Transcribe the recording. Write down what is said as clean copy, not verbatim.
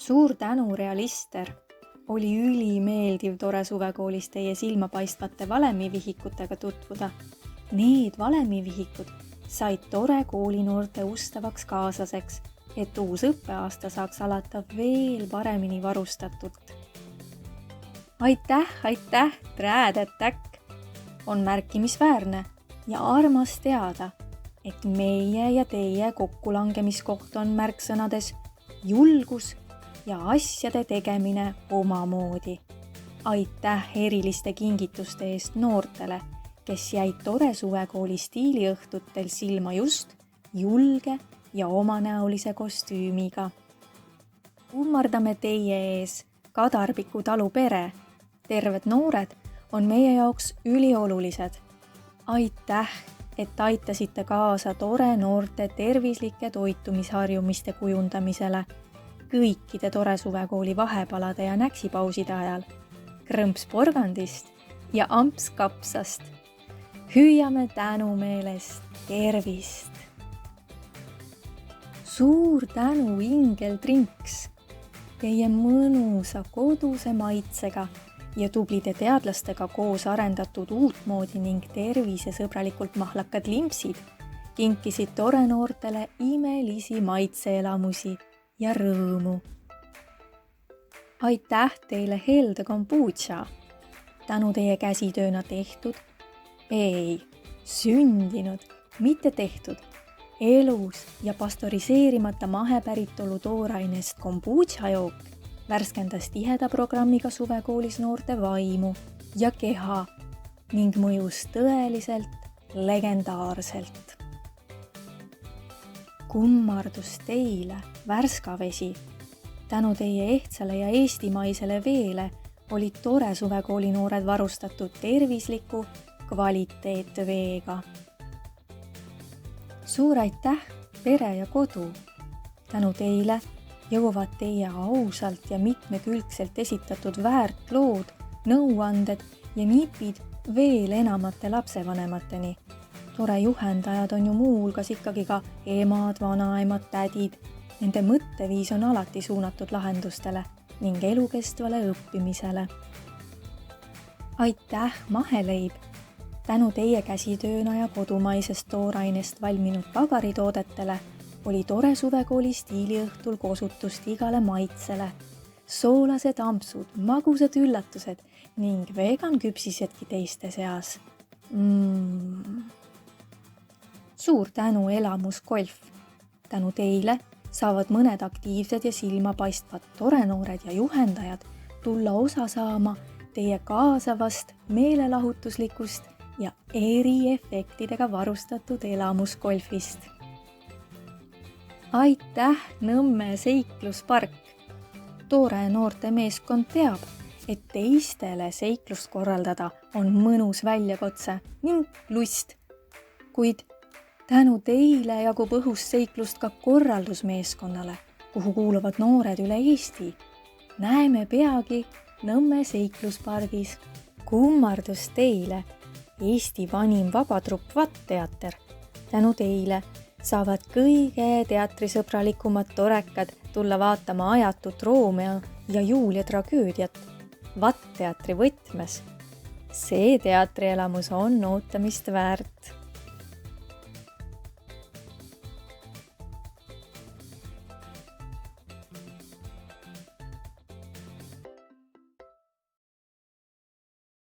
Suur tänu, Realister! Oli ülimeeldiv tore suvekoolis teie silmapaistvate valemivihikutega tutvuda. Need valemivihikud said tore koolinoorte ustavaks kaaslaseks, et uus õppeaasta saaks alata veel paremini varustatult. Aitäh, Träädetäkk! On märkimisväärne ja armas teada, et meie ja teie kokkulangemiskoht on märksõnades julgus ja asjade tegemine omamoodi. Aitäh eriliste kingituste eest noortele, kes jäid tore suvekooli stiiliõhtutel silma just julge ja omanäolise kostüümiga. Kummardame teie ees Kadarpiku talu pere. Terved noored on meie jaoks üliolulised. Aitäh, et aitasite kaasa tore noorte tervislike toitumisharjumiste kujundamisele kõikide tore suvekooli vahepalade ja näksipauside ajal, krõmps porgandist ja amps kapsast. Hüüame tänumeelest tervist! Suur tänu, Ingel Trinks! Teie mõnusa koduse maitsega ja tublide teadlastega koos arendatud uutmoodi ning tervisesõbralikult mahlakad limpsid kinkisid tore noortele imelisi maitseelamusi ja rõõmu. Aitäh teile helde kombutša! Tänu teie käsitööna tehtud, sündinud, mitte tehtud, elus ja pastoriseerimata mahepäritolu toorainest kombutša jook värskendas tiheda programmiga suvekoolis noorte vaimu ja keha ning mõjus tõeliselt legendaarselt. Kummardus teile, Värska vesi! Tänu teie ehtsale ja eestimaisele veele olid tore suvekooli noored varustatud tervisliku kvaliteetveega. Suur aitäh, pere ja kodu! Tänu teile jõuavad teie ausalt ja mitmekülgselt esitatud väärtlood, nõuanded ja nipid veel enamate lapsevanemateni. Tore juhendajad on ju muu hulgas ikkagi ka emad, vanaemad, tädid. Nende mõtteviis on alati suunatud lahendustele ning elukestvale õppimisele. Aitäh, maheleib! Tänu teie käsitööna ja kodumaisest toorainest valminud pagaritoodetele oli tore suvekooli stiiliõhtul kosutust igale maitsele. Soolased ampsud, magusad üllatused ning vegan küpsisedki teiste seas. Suur tänu, Elamus Golf! Tänu teile saavad mõned aktiivsed ja silmapaistvad tore noored ja juhendajad tulla osa saama teie kaasavast, meelelahutuslikust ja eriefektidega varustatud Elamus Golfist. Aitäh, Nõmme seikluspark! Tore noorte meeskond teab, et teistele seiklust korraldada on mõnus väljakutse ning lust, kuid tänu teile jagub õhus seiklust ka korraldusmeeskonnale, kuhu kuuluvad noored üle Eesti. Näeme peagi Nõmme seikluspargis. Kummardus teile, Eesti vanim vabatrupp Vatt-teater. Tänu teile saavad kõige teatrisõbralikumad torekad tulla vaatama ajatut Romeo ja Julia tragöödiat Vatt-teatri võtmes. See teatrielamus on ootamist väärt.